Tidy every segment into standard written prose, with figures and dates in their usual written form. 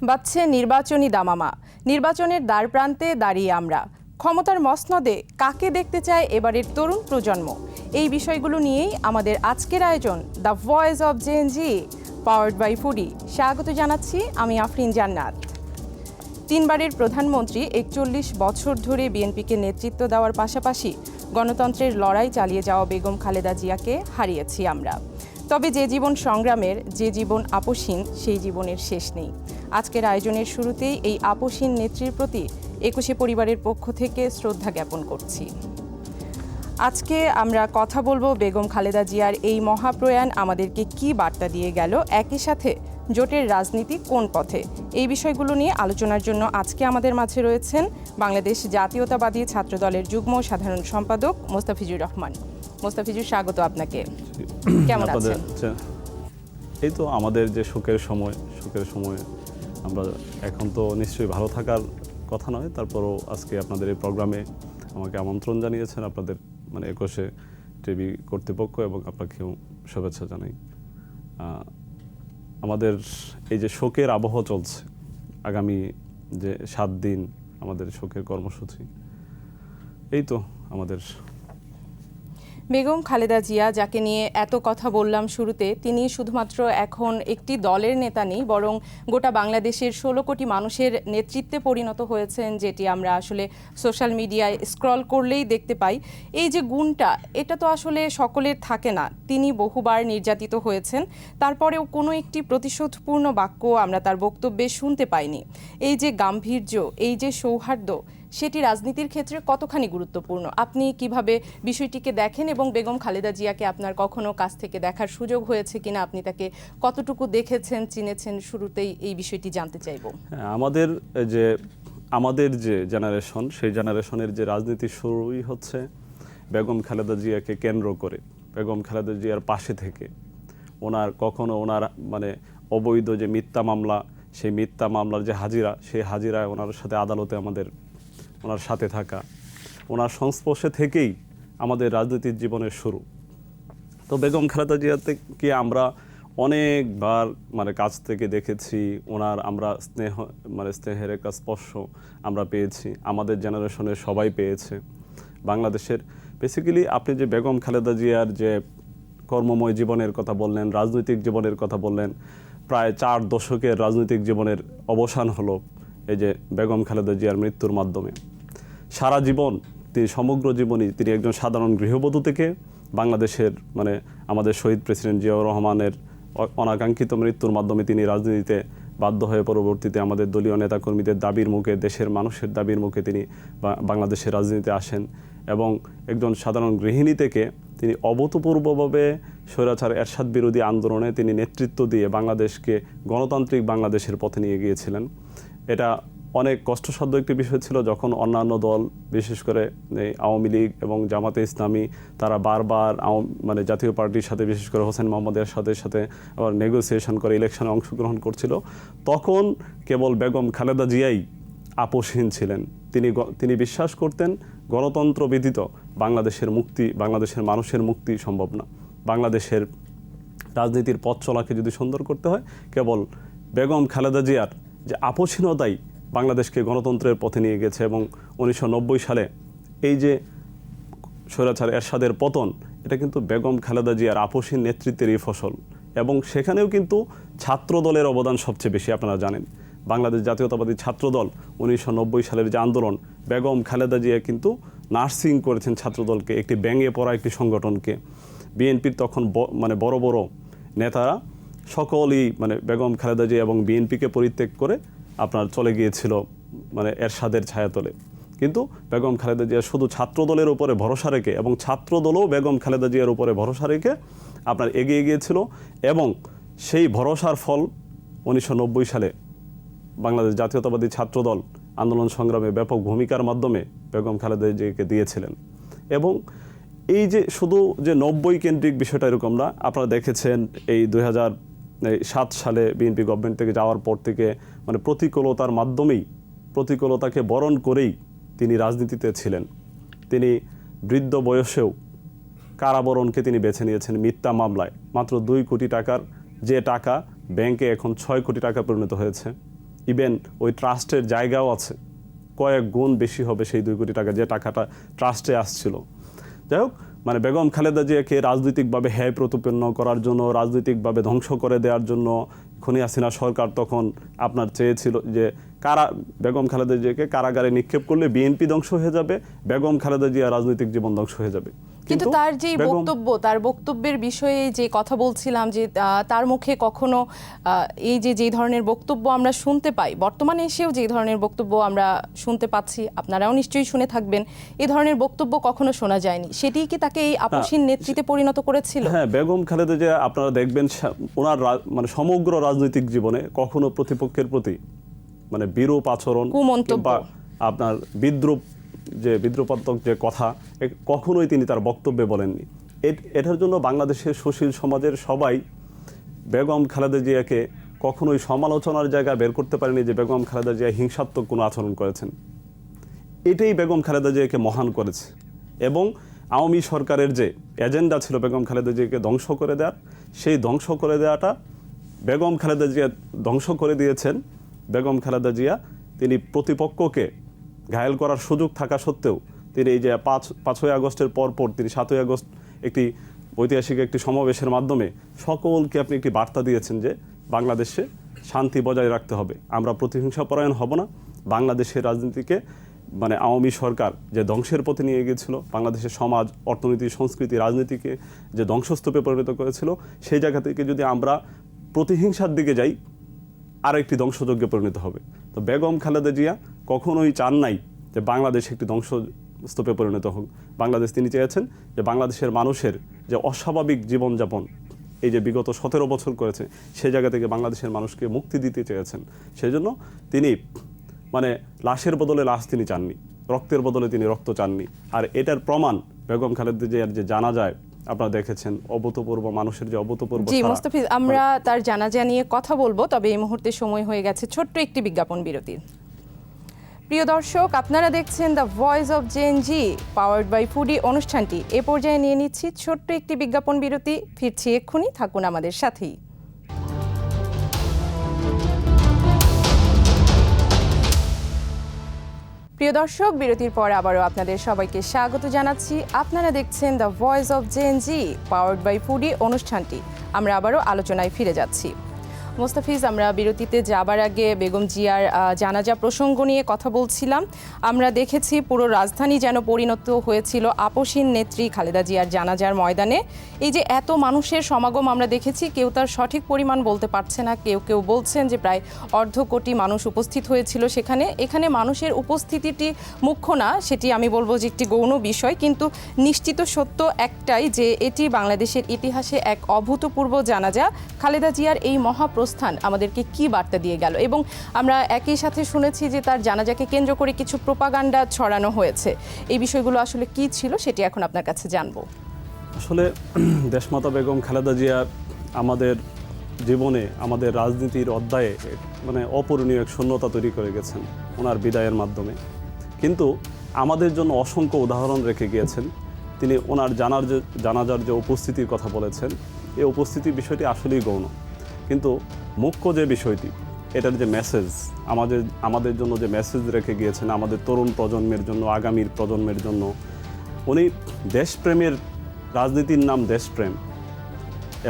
বাজছে নির্বাচনী দামামা। নির্বাচনের দ্বারপ্রান্তে দাঁড়িয়ে আমরা। ক্ষমতার মসনদে কাকে দেখতে চায় এবারের তরুণ প্রজন্ম? এই বিষয়গুলো নিয়েই আমাদের আজকের আয়োজন the voice of JNG, powered by Foodi. স্বাগত জানাচ্ছি আমি আফরিন জান্নাত। তিনবারের প্রধানমন্ত্রী ৪১ বছর ধরে বিএনপিকে নেতৃত্ব দেওয়ার পাশাপাশি গণতন্ত্রের লড়াই চালিয়ে যাওয়া বেগম খালেদা জিয়াকে হারিয়েছি আমরা। তবে যে জীবন সংগ্রামের, যে জীবন আপোষহীন, সেই জীবনের শেষ নেই। আজকের আয়োজনের শুরুতেই এই আপোষহীন নেত্রীর প্রতি ২১ পরিবারের পক্ষ থেকে শ্রদ্ধা জ্ঞাপন করছি। আজকে আমরা কথা বলবো বেগম খালেদা জিয়ার এই মহাপ্রয়াণ আমাদেরকে কি বার্তা দিয়ে গেল, একই সাথে জোটের রাজনীতি কোন পথে, এই বিষয়গুলো নিয়ে আলোচনার জন্য আজকে আমাদের মাঝে রয়েছেন বাংলাদেশ জাতীয়তাবাদী ছাত্রদলের যুগ্ম সাধারণ সম্পাদক মোস্তাফিজুর রহমান। মোস্তাফিজুর, স্বাগত আপনাকে। কেমন আছেন? এই তো আমাদের যে শোকের সময় আমরা এখন তো নিশ্চয়ই ভালো থাকার কথা নয়, তারপরও আজকে আপনাদের এই প্রোগ্রামে আমাকে আমন্ত্রণ জানিয়েছেন আপনাদের ২১ টিভি কর্তৃপক্ষ, এবং আপনাকেও শুভেচ্ছা জানাই। আমাদের এই যে শোকের আবহ চলছে, আগামী যে ৭ দিন আমাদের শোকের কর্মসূচি, এই তো আমাদের বেগম খালেদা জিয়া, যাকে নিয়ে এত কথা বললাম শুরুতে, তিনি শুধুমাত্র এখন একটি দলের নেতা নেই, বরং গোটা বাংলাদেশের ১৬ কোটি মানুষের নেতৃত্বে পরিণত হয়েছেন, যেটি আমরা আসলে সোশ্যাল মিডিয়ায় স্ক্রল করলেই দেখতে পাই। এই যে গুণটা, এটা তো আসলে সকলের থাকে না। তিনি বহুবার নির্যাতিত হয়েছেন, তারপরেও কোনো একটি প্রতিশোধপূর্ণ বাক্য আমরা তার বক্তব্যে শুনতে পাইনি। এই যে গাম্ভীর্য, এই যে সৌহার্দ্য, সেটি রাজনীতির ক্ষেত্রে কতখানি গুরুত্বপূর্ণ? আপনি কিভাবে বিষয়টিকে দেখেন, এবং বেগম খালেদা জিয়াকে আপনার কখনো কাছ থেকে দেখার সুযোগ হয়েছে কিনা, আপনি তাকে কতটুকু দেখেছেন, চিনেছেন? শুরুতেই এই বিষয়টি জানতে চাইব। আমাদের যে জেনারেশন, সেই জেনারেশনের যে রাজনীতি শুরুই হচ্ছে বেগম খালেদা জিয়াকে কেন্দ্র করে, বেগম খালেদা জিয়ার পাশে থেকে। কখনো ওনার অবৈধ যে মিথ্যা মামলা, সেই মিথ্যা মামলার যে হাজিরা, সেই হাজিরায় ওনার সাথে আদালতে ওনার সাথে থাকা, ওনার সংস্পর্শে থেকেই আমাদের রাজনৈতিক জীবনের শুরু। তো বেগম খালেদা জিয়াকে আমরা অনেকবার কাছ থেকে দেখেছি, আমরা স্নেহের একটা স্পর্শ আমরা পেয়েছি, আমাদের জেনারেশনের সবাই পেয়েছে। বাংলাদেশের বেসিক্যালি আপনি যে বেগম খালেদা জিয়ার যে কর্মময় জীবনের কথা বললেন, রাজনৈতিক জীবনের কথা বললেন, প্রায় ৪ দশকের রাজনৈতিক জীবনের অবসান হলো এই যে বেগম খালেদা জিয়ার মৃত্যুর মাধ্যমে। সারা জীবন সমগ্র জীবনই তিনি একজন সাধারণ গৃহবধূ থেকে বাংলাদেশের আমাদের শহীদ প্রেসিডেন্ট জিয়াউর রহমানের অনাকাঙ্ক্ষিত মৃত্যুর মাধ্যমে তিনি রাজনীতিতে বাধ্য হয়ে পরবর্তীতে আমাদের দলীয় নেতাকর্মীদের দাবির মুখে, দেশের মানুষের দাবির মুখে তিনি বাংলাদেশের রাজনীতিতে আসেন, এবং একজন সাধারণ গৃহিণী থেকে তিনি অভূতপূর্বভাবে স্বৈরাচার এরশাদ বিরোধী আন্দোলনে তিনি নেতৃত্ব দিয়ে বাংলাদেশকে গণতান্ত্রিক বাংলাদেশের পথে নিয়ে গিয়েছিলেন। এটা অনেক কষ্টসাধ্য একটি বিষয় ছিল, যখন অন্যান্য দল, বিশেষ করে আওয়ামী লীগ এবং জামাতে ইসলামী, তারা বারবার জাতীয় পার্টির সাথে, বিশেষ করে হোসেন মোহাম্মদ এরশাদের সাথে আবার নেগোসিয়েশন করে ইলেকশনে অংশগ্রহণ করছিল। তখন কেবল বেগম খালেদা জিয়াই আপোষহীন ছিলেন। তিনি বিশ্বাস করতেন গণতন্ত্র ব্যতীত বাংলাদেশের মানুষের মুক্তি সম্ভব না। বাংলাদেশের রাজনীতির পথ চলাকে যদি সুন্দর করতে হয়, কেবল বেগম খালেদা জিয়ার যে আপোষহীনতাই বাংলাদেশকে গণতন্ত্রের পথে নিয়ে গেছে। এবং ১৯৯০ সালে এই যে স্বৈরাচার এরশাদের পতন, এটা কিন্তু বেগম খালেদা জিয়ার আপোষহীন নেতৃত্বেরই ফসল। এবং সেখানেও কিন্তু ছাত্র দলের অবদান সবচেয়ে বেশি। আপনারা জানেন, বাংলাদেশ জাতীয়তাবাদী ছাত্রদল ১৯৯০ সালের যে আন্দোলন, বেগম খালেদা জিয়া কিন্তু নার্সিং করেছেন ছাত্রদলকে, একটি ব্যাঙে পড়া একটি সংগঠনকে। বিএনপির তখন বড় বড় নেতারা সকলেই বেগম খালেদা জিয়া এবং বিএনপিকে পরিত্যাগ করে আপনার চলে গিয়েছিল এরশাদের ছায়াতলে। কিন্তু বেগম খালেদা জিয়া শুধু ছাত্রদলের উপরে ভরসা রেখে, এবং ছাত্রদলও বেগম খালেদা জিয়ার উপরে ভরসা রেখে আপনার এগিয়ে গিয়েছিল। এবং সেই ভরসার ফল ১৯৯০ সালে বাংলাদেশ জাতীয়তাবাদী ছাত্রদল আন্দোলন সংগ্রামে ব্যাপক ভূমিকার মাধ্যমে বেগম খালেদা জিয়াকে দিয়েছিলেন। এবং এই যে শুধু যে ৯০ কেন্দ্রিক বিষয়টা এরকম না, আপনারা দেখেছেন এই ২০০৭ সালে বিএনপি গভর্নমেন্ট থেকে যাওয়ার পর থেকে প্রতিকূলতার মাধ্যমেই, প্রতিকূলতাকে বরণ করেই তিনি রাজনীতিতে ছিলেন। তিনি বৃদ্ধ বয়সেও কারাবরণকে তিনি বেছে নিয়েছেন মিথ্যা মামলায়। মাত্র ২ কোটি টাকার যে টাকা ব্যাংকে এখন ৬ কোটি টাকা পরিণত হয়েছে। ইভেন ওই ট্রাস্টের জায়গাও আছে, কয়েক গুণ বেশি হবে সেই 2 কোটি টাকা যে টাকাটা ট্রাস্টে আসছিল। যাই হোক, মানে বেগম খালেদা জিয়াকে রাজনৈতিকভাবে হ্যায় প্রতিপন্ন করার জন্য, রাজনৈতিকভাবে ধ্বংস করে দেওয়ার জন্য খুনি হাসিনা সরকার তখন আপনার চেয়েছিল যে বেগম খালেদা জিয়াকে কারাগারে নিক্ষেপ করলে বিএনপি ধ্বংস হয়ে যাবে, বেগম খালেদা জিয়া রাজনৈতিক জীবন ধ্বংস হয়ে যাবে। কিন্তু তার যে বক্তব্য, তার বক্তব্যের বিষয়ে যে কথা বলছিলাম যে তার মুখে কখনো এই যে ধরনের বক্তব্য আমরা শুনতে পাই, বর্তমানে এসেও যে ধরনের বক্তব্য আমরা শুনতে পাচ্ছি, আপনারাও নিশ্চয়ই শুনে থাকবেন, এই ধরনের বক্তব্য কখনো শোনা যায়নি। সেটি কি তাকে এই আপসীন নেতৃত্বে পরিণত করেছিল? হ্যাঁ, বেগম খালেদা জিয়া আপনারা দেখবেন ওনার মানে সমগ্র রাজনৈতিক জীবনে কখনো প্রতিপক্ষের প্রতি মানে বিরূপ আচরণ কিংবা আপনার বিদ্রুপাত্মক যে কথা কখনোই তিনি তার বক্তব্যে বলেননি। এটার জন্য বাংলাদেশের সুশীল সমাজের সবাই বেগম খালেদা জিয়াকে কখনোই সমালোচনার জায়গা বের করতে পারেনি যে বেগম খালেদা জিয়া হিংসাত্মক কোনো আচরণ করেছেন। এটাই বেগম খালেদা জিয়াকে মহান করেছে। এবং আওয়ামী সরকারের যে এজেন্ডা ছিল বেগম খালেদা জিয়াকে ধ্বংস করে দেওয়ার, সেই ধ্বংস করে দেওয়াটা বেগম খালেদা জিয়া ধ্বংস করে দিয়েছেন। বেগম খালেদা জিয়া তিনি প্রতিপক্ষকে ঘায়েল করার সুযোগ থাকা সত্ত্বেও তিনি এই যে 5ই আগস্টের পরপর তিনি 7ই আগস্ট একটি ঐতিহাসিক একটি সমাবেশের মাধ্যমে সকলকে আপনি একটি বার্তা দিয়েছেন যে বাংলাদেশে শান্তি বজায় রাখতে হবে, আমরা প্রতিহিংসা পরায়ণ হব না। বাংলাদেশের রাজনীতিকে মানে আওয়ামী সরকার যে ধ্বংসের পথে নিয়ে গিয়েছিল, বাংলাদেশের সমাজ, অর্থনীতি, সংস্কৃতি, রাজনীতিকে যে ধ্বংসস্তূপে পরিণত করেছিল, সেই জায়গা থেকে যদি আমরা প্রতিহিংসার দিকে যাই আর একটি ধ্বংসযজ্ঞে পরিণত হবে। তো বেগম খালেদা জিয়া কখনোই চান নাই যে বাংলাদেশ একটি ধ্বংসস্তূপে পরিণত হোক। বাংলাদেশ তিনি চেয়েছেন যে বাংলাদেশের মানুষের যে অস্বাভাবিক জীবনযাপন এই যে বিগত 17 বছর করেছে, সেই জায়গা থেকে বাংলাদেশের মানুষকে মুক্তি দিতে চেয়েছেন। সেই জন্য তিনি মানে লাশের বদলে লাশ তিনি চাননি, রক্তের বদলে তিনি রক্ত চাননি। আর এটার প্রমাণ বেগম খালেদা জিয়ার যে জানাজায় আপনারা দেখেছেন, অভূতপূর্ব মানুষের যে অভূতপূর্ব। জি মোস্তাফিজ, আমরা তার জানাজা নিয়ে কথা বলবো, তবে এই মুহূর্তে সময় হয়ে গেছে ছোট্ট একটি বিজ্ঞাপন বিরতির। প্রিয় দর্শক, আপনারা দেখছেন the voice of JNG powered by Foodi অনুষ্ঠানটি। এ পর্যায়ে নিয়ে নিচ্ছি ছোট্ট একটি বিজ্ঞাপন বিরতি। ফিরছি এক্ষুনি, থাকুন আমাদের সাথেই। প্রিয় দর্শক, বিরতির পর আবারও আপনাদের সবাইকে স্বাগত জানাচ্ছি। আপনারা দেখছেন the voice of JNG powered by Foodi অনুষ্ঠানটি। আমরা আবারও আলোচনায় ফিরে যাচ্ছি। মোস্তাফিজ, আমরা বিরতিতে যাবার আগে বেগম জিয়ার জানাজা প্রসঙ্গ নিয়ে কথা বলছিলাম। আমরা দেখেছি পুরো রাজধানী যেন পরিণত হয়েছিল আপসীন নেত্রী খালেদা জিয়ার জানাজার ময়দানে। এই যে এত মানুষের সমাগম আমরা দেখেছি, কেউ তার সঠিক পরিমাণ বলতে পারছে না, কেউ বলছেন যে প্রায় 1/2 কোটি মানুষ উপস্থিত হয়েছিল সেখানে। এখানে মানুষের উপস্থিতিটি মুখ্য না, সেটি আমি বলবো যে একটি গৌণ বিষয়, কিন্তু নিশ্চিত সত্য একটাই যে এটি বাংলাদেশের ইতিহাসে এক অভূতপূর্ব জানাজা। খালেদা জিয়ার এই মহাপ্রস্থান আমাদেরকে কি বার্তা দিয়ে গেল? এবং আমরা একই সাথে শুনেছি যে তার জানাজাকে কেন্দ্র করে কিছু প্রোপাগান্ডা ছড়ানো হয়েছে। এই বিষয়গুলো আসলে কি ছিল সেটি এখন আপনার কাছে জানবো। আসলে দেশমাতা বেগম খালেদা জিয়া আমাদের জীবনে, আমাদের রাজনীতির অধ্যায়ে মানে অপূরণীয় এক শূন্যতা তৈরি করে গেছেন ওনার বিদায়ের মাধ্যমে। কিন্তু আমাদের জন্য অসংখ্য উদাহরণ রেখে গিয়েছেন তিনি। ওনার জানাজার যে উপস্থিতির কথা বলেছেন, এই উপস্থিতির বিষয়টি আসলেই গৌণ, কিন্তু মুখ্য যে বিষয়টি, এটার যে মেসেজ, আমাদের জন্য যে মেসেজ রেখে গিয়েছেন, আমাদের তরুণ প্রজন্মের জন্য, আগামীর প্রজন্মের জন্য, উনি দেশপ্রেমের, রাজনীতির নাম দেশপ্রেম,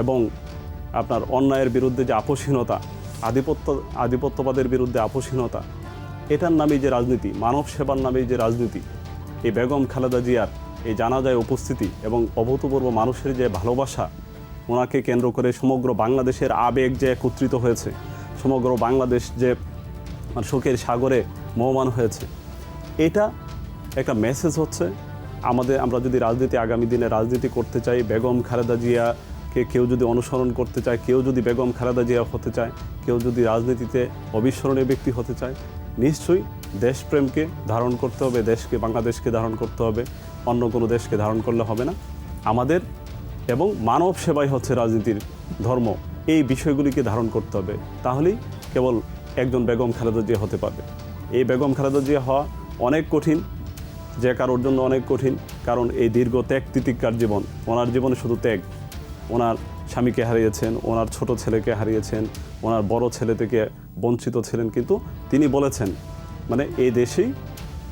এবং আপনার অন্যায়ের বিরুদ্ধে যে আপোষহীনতা, আধিপত্যবাদের বিরুদ্ধে আপোষহীনতা, এটার নামেই যে রাজনীতি, মানব সেবার নামেই যে রাজনীতি, এই বেগম খালেদা জিয়ার এই জানাজায় উপস্থিতি এবং অভূতপূর্ব মানুষের যে ভালোবাসা, ওনাকে কেন্দ্র করে সমগ্র বাংলাদেশের আবেগ যে একত্রিত হয়েছে, সমগ্র বাংলাদেশ যে শোকের সাগরে মোহমান হয়েছে, এটা একটা মেসেজ হচ্ছে আমরা যদি আগামী দিনে রাজনীতি করতে চাই, বেগম খালেদা জিয়াকে কেউ যদি অনুসরণ করতে চায়, কেউ যদি বেগম খালেদা জিয়া হতে চায়, কেউ যদি রাজনীতিতে অবিস্মরণীয় ব্যক্তি হতে চায়, নিশ্চয়ই দেশপ্রেমকে ধারণ করতে হবে, বাংলাদেশকে ধারণ করতে হবে, অন্য কোনো দেশকে ধারণ করলে হবে না। আমাদের এবং মানব সেবাই হচ্ছে রাজনীতির ধর্ম, এই বিষয়গুলিকে ধারণ করতে হবে। তাহলেই কেবল একজন বেগম খালেদা জিয়া হতে পারবে। এই বেগম খালেদা জিয়া হওয়া অনেক কঠিন, যে কারোর জন্য অনেক কঠিন, কারণ এই দীর্ঘ ত্যাগ তিতিক্ষার জীবন, ওনার জীবনে শুধু ত্যাগ, ওনার স্বামীকে হারিয়েছেন, ওনার ছোট ছেলেকে হারিয়েছেন, ওনার বড় ছেলে থেকে বঞ্চিত ছিলেন, কিন্তু তিনি বলেছেন মানে এই দেশেই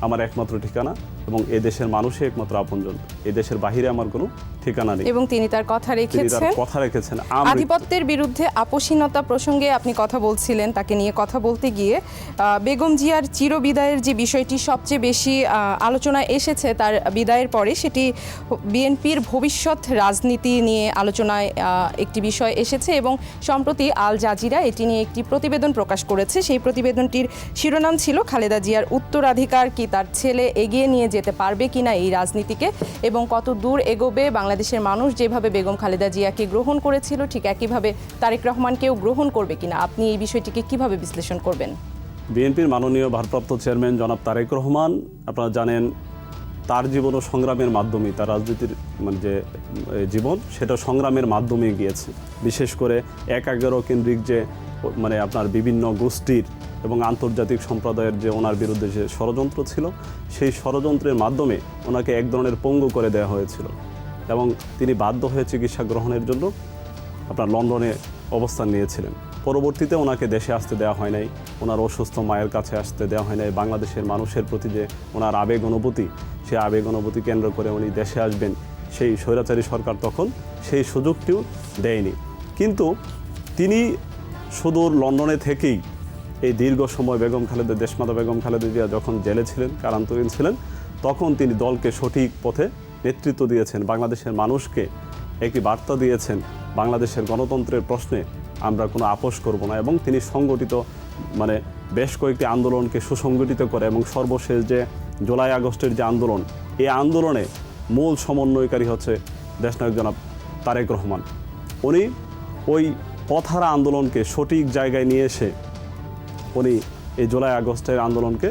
আমার একমাত্র ঠিকানা এবং এই দেশের মানুষই একমাত্র আপনজন, এই দেশের বাহিরে আমার কোনো ঠিকানা নেই এবং তিনি তার কথা তিনি তার রেখেছেন। কথা রেখেছেন। আধিপত্যের বিরুদ্ধে আপোষহীনতা প্রসঙ্গে আপনি কথা বলছিলেন, তাকে নিয়ে কথা বলতে গিয়ে বেগম জিয়ার চিরবিদায়ের যে বিষয়টি সবচেয়ে বেশি আলোচনায় এসেছে তার বিদায়ের পরে, সেটি বিএনপির ভবিষ্যৎ রাজনীতি নিয়ে আলোচনায় একটি বিষয় এসেছে এবং সম্প্রতি আল জাজিরা এটি নিয়ে একটি প্রতিবেদন প্রকাশ করেছে। সেই প্রতিবেদনটির শিরোনাম ছিল খালেদা জিয়ার উত্তরাধিকার কি তার ছেলে এগিয়ে নিয়ে যেতে পারবে কিনা এই রাজনীতিকে, এবং কত দূর এগোবে বাংলাদেশের মানুষ যেভাবে বেগম খালেদা জিয়াকে গ্রহণ করেছিল ঠিক একইভাবে তারেক রহমানকেও গ্রহণ করবে কিনা। আপনি এই বিষয়টিকে কিভাবে বিশ্লেষণ করবেন? বিএনপির মাননীয় ভারপ্রাপ্ত চেয়ারম্যান জনাব তারেক রহমান, আপনারা জানেন তার জীবন ও সংগ্রামের মাধ্যমে, তার রাজনীতির মানে যে জীবন সেটা সংগ্রামের মাধ্যমে গিয়েছে। বিশেষ করে ১/১১ কেন্দ্রিক যে মানে আপনার বিভিন্ন গোষ্ঠীর এবং আন্তর্জাতিক সম্প্রদায়ের যে ওনার বিরুদ্ধে যে ষড়যন্ত্র ছিল, সেই ষড়যন্ত্রের মাধ্যমে ওনাকে এক ধরনের পঙ্গু করে দেওয়া হয়েছিল এবং তিনি বাধ্য হয়ে চিকিৎসা গ্রহণের জন্য আপনার লন্ডনে অবস্থান নিয়েছিলেন। পরবর্তীতে ওনাকে দেশে আসতে দেওয়া হয় নাই, ওনার অসুস্থ মায়ের কাছে আসতে দেওয়া হয় নাই। বাংলাদেশের মানুষের প্রতি যে ওনার আবেগ অনুভূতি, সেই আবেগ অনুভূতি কেন্দ্র করে উনি দেশে আসবেন, সেই স্বৈরাচারী সরকার তখন সেই সুযোগটিও দেয়নি। কিন্তু তিনি সুদূর লন্ডনে থেকেই এই দীর্ঘ সময় দেশমাতা বেগম খালেদা জিয়া যখন জেলে ছিলেন, কারান্তরীণ ছিলেন, তখন তিনি দলকে সঠিক পথে নেতৃত্ব দিয়েছেন, বাংলাদেশের মানুষকে একটি বার্তা দিয়েছেন বাংলাদেশের গণতন্ত্রের প্রশ্নে আমরা কোনো আপোষ করব না, এবং তিনি সংগঠিত মানে বেশ কয়েকটি আন্দোলনকে সুসংগঠিত করে এবং সর্বশেষ যে জুলাই আগস্টের যে আন্দোলন, এই আন্দোলনে মূল সমন্বয়কারী হচ্ছে দেশনায়ক জনাব তারেক রহমান। উনি ওই পথহারা আন্দোলনকে সঠিক জায়গায় নিয়ে এসে উনি এই জুলাই আগস্টের আন্দোলনকে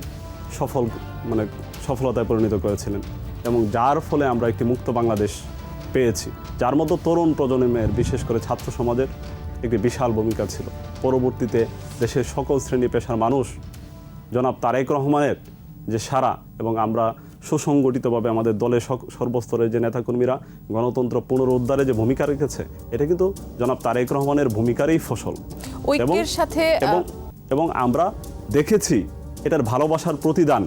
সফলতায় পরিণত করেছিলেন এবং যার ফলে আমরা একটি মুক্ত বাংলাদেশ পেয়েছি, যার মতো তরুণ প্রজন্মের বিশেষ করে ছাত্র সমাজের একটি বিশাল ভূমিকা ছিল। পরবর্তীতে দেশের সকল শ্রেণী পেশার মানুষ জনাব তারেক রহমানের যে সারা, এবং আমরা সুসংগঠিতভাবে আমাদের দলের সর্বস্তরের যে নেতাকর্মীরা গণতন্ত্র পুনরুদ্ধারে যে ভূমিকা রেখেছে, এটা কিন্তু জনাব তারেক রহমানের ভূমিকারই ফসল। ঐক্যের সাথে এবং আমরা দেখেছি এটার ভালোবাসার প্রতিদান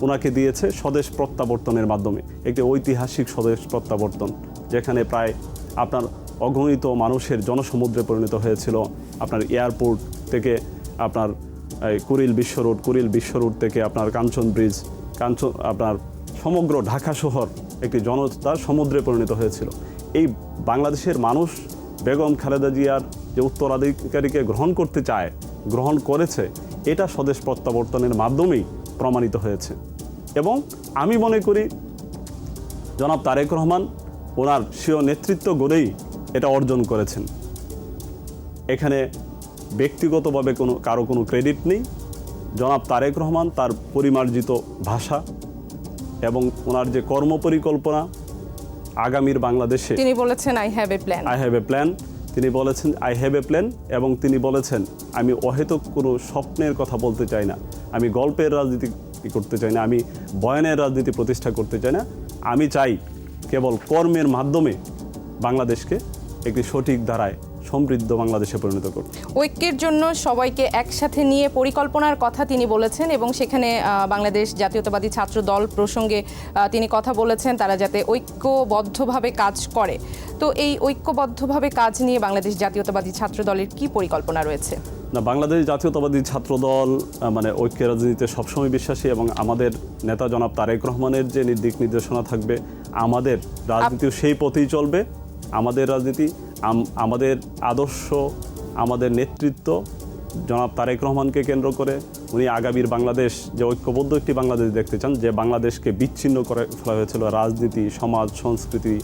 ওনাকে দিয়েছে স্বদেশ প্রত্যাবর্তনের মাধ্যমে, একটি ঐতিহাসিক স্বদেশ প্রত্যাবর্তন, যেখানে প্রায় আপনার অগণিত মানুষের জনসমুদ্রে পরিণত হয়েছিল। আপনার এয়ারপোর্ট থেকে আপনার কুড়িল বিশ্ব রোড থেকে আপনার কাঞ্চন ব্রিজ, আপনার সমগ্র ঢাকা শহর একটি জনতার সমুদ্রে পরিণত হয়েছিল। এই বাংলাদেশের মানুষ বেগম খালেদা জিয়ার যে উত্তরাধিকারীকে গ্রহণ করেছে, এটা স্বদেশ প্রত্যাবর্তনের মাধ্যমেই প্রমাণিত হয়েছে। এবং আমি মনে করি জনাব তারেক রহমান ওনার স্বীয় নেতৃত্ব গড়েই এটা অর্জন করেছেন। এখানে ব্যক্তিগতভাবে কারো কোনো ক্রেডিট নেই। জনাব তারেক রহমান তার পরিমার্জিত ভাষা এবং ওনার যে কর্মপরিকল্পনা আগামীর বাংলাদেশে, তিনি বলেছেন আই হ্যাভ এ প্ল্যান, তিনি বলেছেন আই হ্যাভ এ প্ল্যান, এবং তিনি বলেছেন আমি অহেতুক কোনো স্বপ্নের কথা বলতে চাই না, আমি গল্পের রাজনীতি করতে চাই না, আমি বয়ানের রাজনীতি প্রতিষ্ঠা করতে চাই না, আমি চাই কেবল কর্মের মাধ্যমে বাংলাদেশকে একটি সঠিক ধারায় সমৃদ্ধ বাংলাদেশে পরিণত করতে। ঐক্যের জন্য সবাইকে একসাথে নিয়ে পরিকল্পনার কথা তিনি বলেছেন এবং সেখানে বাংলাদেশ জাতীয়তাবাদী ছাত্র দল প্রসঙ্গে তিনি কথা বলেছেন তারা যাতে ঐক্যবদ্ধভাবে কাজ করে। তো এই ঐক্যবদ্ধভাবে কাজ নিয়ে বাংলাদেশ জাতীয়তাবাদী ছাত্র দলের কি পরিকল্পনা রয়েছে? না, বাংলাদেশ জাতীয়তাবাদী ছাত্র দল মানে ঐক্যের রাজনীতিতে সবসময় বিশ্বাসী, এবং আমাদের নেতা জনাব তারেক রহমানের যে দিক নির্দেশনা থাকবে, আমাদের রাজনীতিও সেই পথেই চলবে। আমাদের রাজনীতি, আমাদের আদর্শ, আমাদের নেতৃত্ব জনাব তারেক রহমানকে কেন্দ্র করে। উনি আগামীর বাংলাদেশ যে ঐক্যবদ্ধ একটি বাংলাদেশ দেখতে চান, যে বাংলাদেশকে বিচ্ছিন্ন করে ফেলা হয়েছিল, রাজনীতি, সমাজ, সংস্কৃতি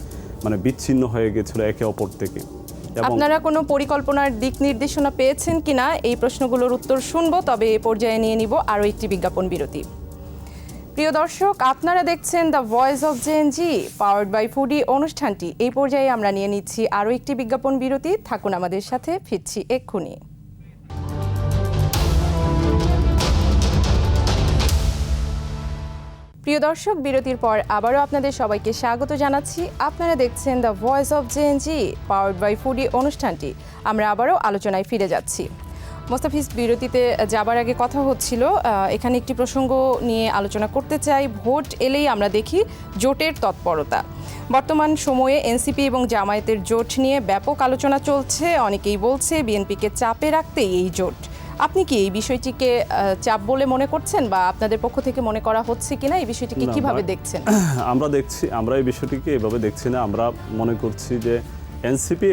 মানে বিচ্ছিন্ন হয়ে গেছিল একে অপর থেকে। আপনারা কোনো পরিকল্পনার দিক নির্দেশনা পেয়েছেন কিনা এই প্রশ্নগুলোর উত্তর শুনবো, তবে এ পর্যায়ে নিয়ে নিব আরও একটি বিজ্ঞাপন বিরতি। প্রিয় দর্শক, আপনারা দেখছেন the voice of JNG powered by Foodi অনুষ্ঠানটি। এই পর্যায়ে আমরা নিয়ে নিচ্ছি আরও একটি বিজ্ঞাপন বিরতি। থাকুন আমাদের সাথে, ফিরছি এক্ষুনি। প্রিয় দর্শক, বিরতির পর আবারও আপনাদের সবাইকে স্বাগত জানাচ্ছি। আপনারা দেখছেন the voice of JNG powered by Foodi অনুষ্ঠানটি। আমরা আবারও আলোচনায় ফিরে যাচ্ছি। মোস্তাফিজ, বিরতিতে যাবার আগে কথা হচ্ছিল, এখানে একটি প্রসঙ্গ নিয়ে আলোচনা করতে চাই। ভোট এলেই আমরা দেখি জোটের তৎপরতা। বর্তমান সময়ে এনসিপি এবং জামায়াতের জোট নিয়ে ব্যাপক আলোচনা চলছে। অনেকেই বলছে বিএনপিকে চাপে রাখতেই এই জোট। আপনি কি এই বিষয়টিকে চাপ বলে মনে করছেন, বা আপনাদের পক্ষ থেকে মনে করা হচ্ছে কিনা, এই বিষয়টিকে কিভাবে দেখছেন? আমরা এই বিষয়টিকে এভাবে দেখছি না। আমরা মনে করছি যে এনসিপি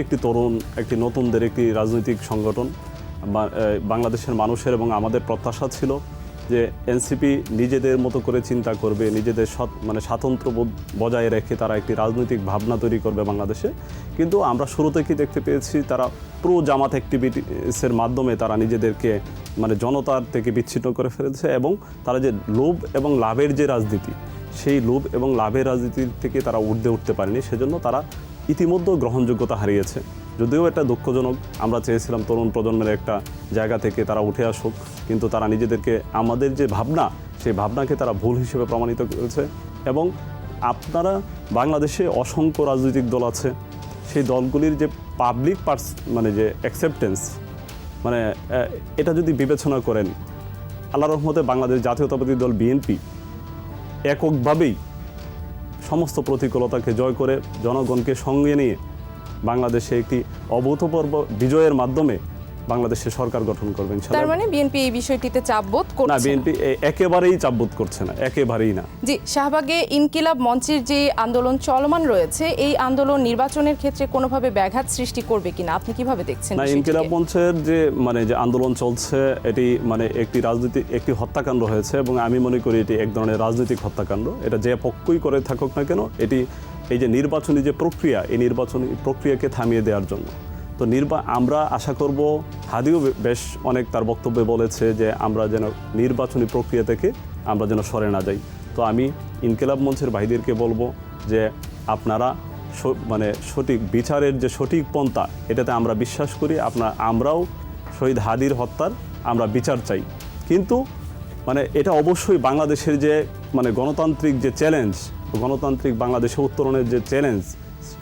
একটি নতুনদের একটি রাজনৈতিক সংগঠন। বাংলাদেশের মানুষের এবং আমাদের প্রত্যাশা ছিল যে এনসিপি নিজেদের মতো করে চিন্তা করবে, নিজেদের স্বাতন্ত্র্যবোধ বজায় রেখে তারা একটি রাজনৈতিক ভাবনা তৈরি করবে বাংলাদেশে। কিন্তু আমরা শুরু থেকেই দেখতে পেয়েছি তারা প্রো জামাত অ্যাক্টিভিটিসের মাধ্যমে তারা নিজেদেরকে জনতার থেকে বিচ্ছিন্ন করে ফেলেছে, এবং তারা যে লোভ এবং লাভের যে রাজনীতি, সেই লোভ এবং লাভের রাজনীতি থেকে তারা উঠতে পারেনি। সেজন্য তারা ইতিমধ্যে গ্রহণযোগ্যতা হারিয়েছে। যদিও এটা দুঃখজনক, আমরা চেয়েছিলাম তরুণ প্রজন্মের একটা জায়গা থেকে তারা উঠে আসুক, কিন্তু তারা নিজেদেরকে আমাদের যে ভাবনা, সেই ভাবনাকে তারা ভুল হিসেবে প্রমাণিত করেছে। এবং আপনারা বাংলাদেশে অসংখ্য রাজনৈতিক দল আছে, সেই দলগুলির যে পাবলিক যে অ্যাকসেপ্টেন্স, এটা যদি বিবেচনা করেন, আল্লাহর রহমতে বাংলাদেশ জাতীয়তাবাদী দল বিএনপি এককভাবেই সমস্ত প্রতিকূলতাকে জয় করে জনগণকে সঙ্গে নিয়ে বাংলাদেশে একটি অভূতপূর্ব বিজয়ের মাধ্যমে বাংলাদেশে সরকার গঠন করবে ইনশাআল্লাহ। তার মানে বিএনপি এই বিষয়টিতে চাপবোধ করছে না? বিএনপি একেবারেই চাপবোধ করছে না, একেবারেই না। জি, শাহবাগে ইনকিলাব মঞ্চের যে আন্দোলন চলমান রয়েছে, এই আন্দোলন নির্বাচনের ক্ষেত্রে কোনোভাবে ব্যাঘাত সৃষ্টি করবে কিনা, আপনি কিভাবে দেখছেন? না, ইনকিলাব মঞ্চের যে যে আন্দোলন চলছে, এটি একটি হত্যাকাণ্ড হয়েছে, এবং আমি মনে করি এটি এক ধরনের রাজনৈতিক হত্যাকাণ্ড। এটা যে পক্ষই করে থাকুক না কেন, এটি এই যে নির্বাচনী যে প্রক্রিয়া, এই নির্বাচনী প্রক্রিয়াকে থামিয়ে দেওয়ার জন্য। তো আমরা আশা করব, হাদিও বেশ অনেক তার বক্তব্যে বলেছে যে আমরা যেন নির্বাচনী প্রক্রিয়া থেকে আমরা যেন সরে না যাই। তো আমি ইনকিলাব মঞ্চের ভাইদেরকে বলবো যে আপনারা সঠিক বিচারের যে সঠিক পন্থা, এটাতে আমরা বিশ্বাস করি। আমরাও শহীদ হাদির হত্যার আমরা বিচার চাই, কিন্তু এটা অবশ্যই বাংলাদেশের যে গণতান্ত্রিক যে চ্যালেঞ্জ, গণতান্ত্রিক বাংলাদেশে উত্তরণের যে চ্যালেঞ্জ,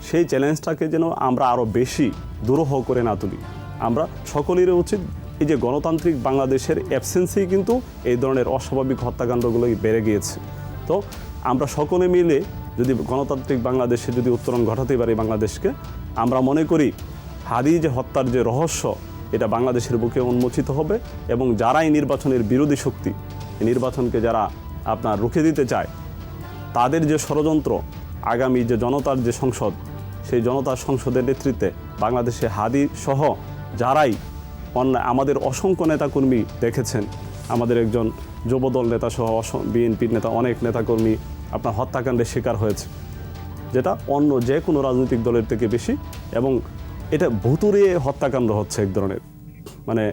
সেই চ্যালেঞ্জটাকে যেন আমরা আরও বেশি দুরূহ করে না তুলি। আমরা সকলেরই উচিত, এই যে গণতান্ত্রিক বাংলাদেশের অ্যাবসেন্সেই কিন্তু এই ধরনের অস্বাভাবিক হত্যাকাণ্ডগুলো বেড়ে গিয়েছে। তো আমরা সকলে মিলে যদি গণতান্ত্রিক বাংলাদেশে যদি উত্তরণ ঘটাতে পারি বাংলাদেশকে, আমরা মনে করি হাদি যে হত্যার যে রহস্য, এটা বাংলাদেশের বুকে উন্মোচিত হবে, এবং যারাই নির্বাচনের বিরোধী শক্তি, এই নির্বাচনকে যারা রুখে দিতে চায়, তাদের যে ষড়যন্ত্র, আগামী যে জনতার যে সংসদ, সেই জনতার সংসদের নেতৃত্বে বাংলাদেশে হাদি সহ যারাই আমাদের অসংখ্য নেতাকর্মী দেখেছেন, আমাদের একজন যুবদল নেতা সহ বিএনপির নেতা, অনেক নেতাকর্মী হত্যাকাণ্ডের শিকার হয়েছে, যেটা অন্য যে কোনো রাজনৈতিক দলের থেকে বেশি। এবং এটা ভুতুরে হত্যাকাণ্ড হচ্ছে,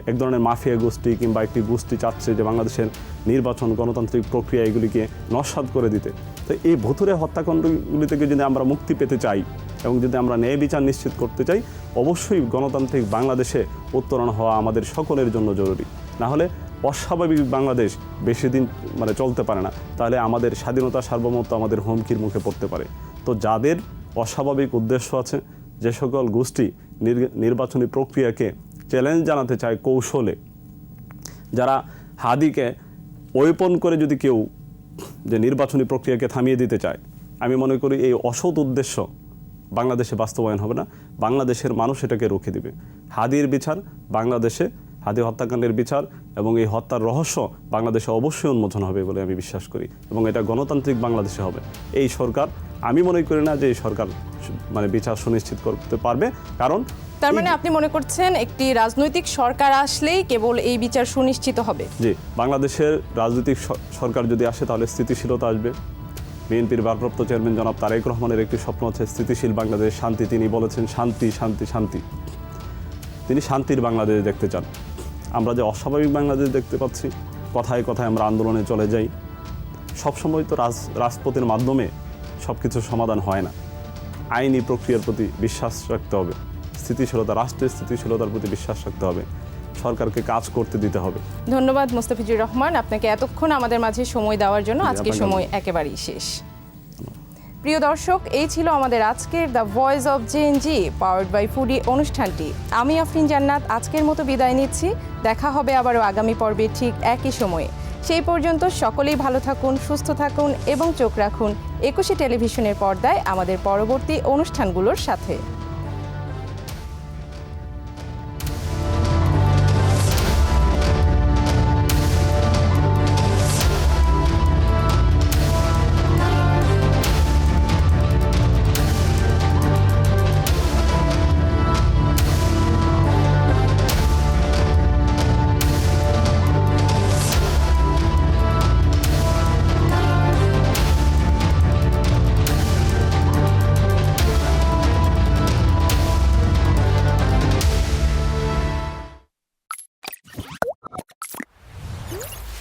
এক ধরনের মাফিয়া গোষ্ঠী কিংবা একটি গোষ্ঠী চাচ্ছে যে বাংলাদেশের নির্বাচন, গণতান্ত্রিক প্রক্রিয়া এগুলিকে নস্যাৎ করে দিতে। তো এই ভুতুরে হত্যাকাণ্ডগুলি থেকে যদি আমরা মুক্তি পেতে চাই, এবং যদি আমরা ন্যায় বিচার নিশ্চিত করতে চাই, অবশ্যই গণতান্ত্রিক বাংলাদেশে উত্তরণ হওয়া আমাদের সকলের জন্য জরুরি। না হলে অস্বাভাবিক বাংলাদেশ বেশি দিন চলতে পারে না, তাহলে আমাদের স্বাধীনতা, সার্বভৌমত্ব আমাদের হুমকির মুখে পড়তে পারে। তো যাদের অস্বাভাবিক উদ্দেশ্য আছে, যে সকল গোষ্ঠী নির্বাচনী প্রক্রিয়াকে চ্যালেঞ্জ জানাতে চায় কৌশলে, যারা হাদিকে ওয়েপন করে যদি কেউ যে নির্বাচনী প্রক্রিয়াকে থামিয়ে দিতে চায়, আমি মনে করি এই অসৎ উদ্দেশ্য বাংলাদেশে বাস্তবায়ন হবে না। বাংলাদেশের মানুষ এটাকে রুখে দিবে। হাদির বিচার বাংলাদেশে, হাদি হত্যাকাণ্ডের বিচার এবং এই হত্যার রহস্য বাংলাদেশে অবশ্যই উন্মোচন হবে বলে আমি বিশ্বাস করি, এবং এটা গণতান্ত্রিক বাংলাদেশে হবে। এই সরকার, আমি মনে করি না যে এই সরকার বিচার সুনিশ্চিত করতে পারবে, কারণ তার মানে আপনি মনে করছেন একটি রাজনৈতিক সরকার আসলেই কেবল এই বিচার সুনিশ্চিত হবে? জি, বাংলাদেশের রাজনৈতিক সরকার যদি আসে, তাহলে স্থিতিশীলতা আসবে। বিএনপির ভারপ্রাপ্ত চেয়ারম্যান জনাব তারেক রহমানের একটি স্বপ্ন আছে স্থিতিশীল বাংলাদেশ, শান্তি। তিনি বলেছেন শান্তি, শান্তি, শান্তি। তিনি শান্তির বাংলাদেশ দেখতে চান। আমরা যে অস্বাভাবিক বাংলাদেশ দেখতে পাচ্ছি, কথায় কথায় আমরা আন্দোলনে চলে যাই, সবসময় তো রাজপথের মাধ্যমে সব কিছুর সমাধান হয় না। আইনি প্রক্রিয়ার প্রতি বিশ্বাস রাখতে হবে, স্থিতিশীলতা, রাষ্ট্রের স্থিতিশীলতার প্রতি বিশ্বাস রাখতে হবে। সরকারকে কাজ করতে দিতে হবে। ধন্যবাদ মুস্তাফিজুর রহমান, আপনাকে এতক্ষণ আমাদের মাঝে সময় দেওয়ার জন্য। আজকে সময় একেবারেই শেষ। প্রিয় দর্শক, এই ছিল আমাদের আজকের the voice of JNG powered by Foodi অনুষ্ঠানটি। আমি আফরিন জান্নাত আজকের মতো বিদায় নিচ্ছি। দেখা হবে আবারও আগামী পর্বে ঠিক একই সময়ে। সেই পর্যন্ত সকলেই ভালো থাকুন, সুস্থ থাকুন এবং চোখ রাখুন 21 টেলিভিশনের পর্দায় আমাদের পরবর্তী অনুষ্ঠানগুলোর সাথে।